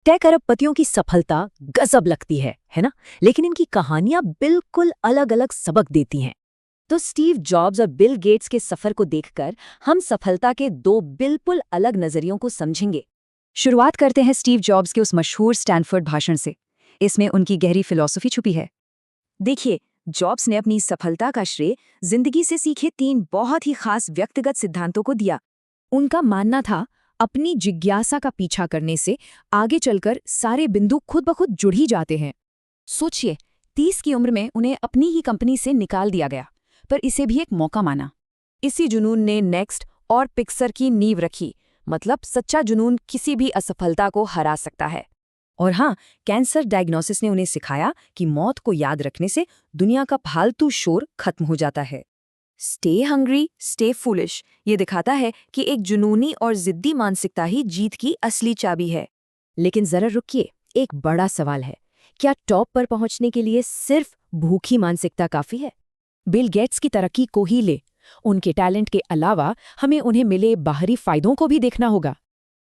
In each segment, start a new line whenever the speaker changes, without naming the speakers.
Take अरबपतियों की सफलता गजब लगती है ना? लेकिन इनकी कहानियां बिल्कुल अलग-अलग सबक देती हैं। तो स्टीव जॉब्स और बिल गेट्स के सफर को देखकर हम सफलता के दो बिल्कुल अलग नजरियों को समझेंगे।
शुरुआत करते हैं स्टीव जॉब्स के उस मशहूर स्टैनफोर्ड भाषण से। इसमें उनकी गहरी फिलॉसफी छुपी है। देखिए, जॉब्स ने अपनी सफलता का श्रेय जिंदगी से सीखे 3 बहुत ही खास व्यक्तिगत सिद्धांतों को दिया। उनका मानना था, अपनी जिज्ञासा का पीछा करने से आगे चलकर सारे बिंदु खुद ब खुद जुड़ ही जाते हैं। सोचिए, 30 की उम्र में उन्हें अपनी ही कंपनी से निकाल दिया गया, पर इसे भी एक मौका माना। इसी जुनून ने नेक्स्ट और पिक्सर की नींव रखी। मतलब सच्चा जुनून किसी भी असफलता को हरा सकता है। और हाँ, कैंसर डायग्नोसिस ने उन्हें सिखाया कि मौत को याद रखने से दुनिया का फालतू शोर खत्म हो जाता है। स्टे हंग्री, स्टे फूलिश ये दिखाता है कि एक जुनूनी और जिद्दी मानसिकता ही जीत की असली चाबी है।
लेकिन जरा रुकिए, एक बड़ा सवाल है, क्या टॉप पर पहुंचने के लिए सिर्फ भूखी मानसिकता काफी है? बिल गेट्स की तरक्की को ही ले, उनके टैलेंट के अलावा हमें उन्हें मिले बाहरी फायदों को भी देखना होगा।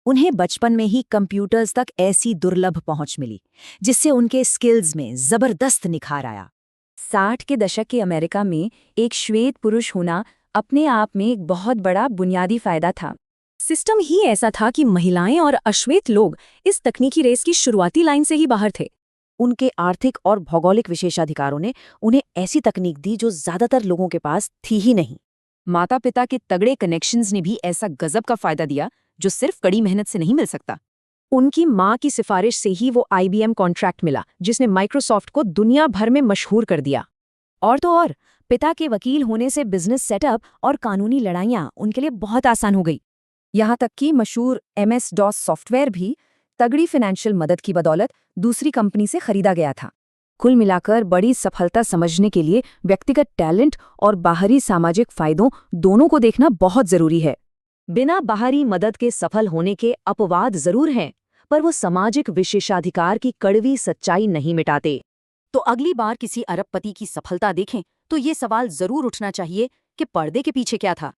उन्हें बचपन में ही कंप्यूटर्स तक ऐसी दुर्लभ पहुंच मिली, जिससे उनके स्किल्स में जबरदस्त निखार आया। 60 के दशक के अमेरिका में एक श्वेत पुरुष होना अपने आप में एक बहुत बड़ा बुनियादी फायदा था।
सिस्टम ही ऐसा था कि महिलाएं और अश्वेत लोग इस तकनीकी रेस की शुरुआती लाइन से ही बाहर थे।
उनके आर्थिक और भौगोलिक विशेषाधिकारों ने उन्हें ऐसी तकनीक दी जो ज्यादातर लोगों के पास थी ही नहीं। माता पिता के तगड़े कनेक्शंस ने भी ऐसा गजब का फायदा दिया जो सिर्फ कड़ी मेहनत से नहीं मिल सकता।
उनकी मां की सिफारिश से ही वो IBM कॉन्ट्रैक्ट मिला, जिसने माइक्रोसॉफ्ट को दुनिया भर में मशहूर कर दिया।
और तो और, पिता के वकील होने से बिजनेस सेटअप और कानूनी लड़ाइयां उनके लिए बहुत आसान हो गई। यहाँ तक कि मशहूर MS-DOS सॉफ्टवेयर भी तगड़ी फाइनेंशियल मदद की बदौलत दूसरी कंपनी से खरीदा गया था। कुल मिलाकर बड़ी सफलता समझने के लिए व्यक्तिगत टैलेंट और बाहरी सामाजिक फायदों दोनों को देखना बहुत जरूरी है।
बिना बाहरी मदद के सफल होने के अपवाद जरूर हैं, पर वो सामाजिक विशेषाधिकार की कड़वी सच्चाई नहीं मिटाते।
तो अगली बार किसी अरबपति की सफलता देखें तो ये सवाल जरूर उठना चाहिए कि पर्दे के पीछे क्या था।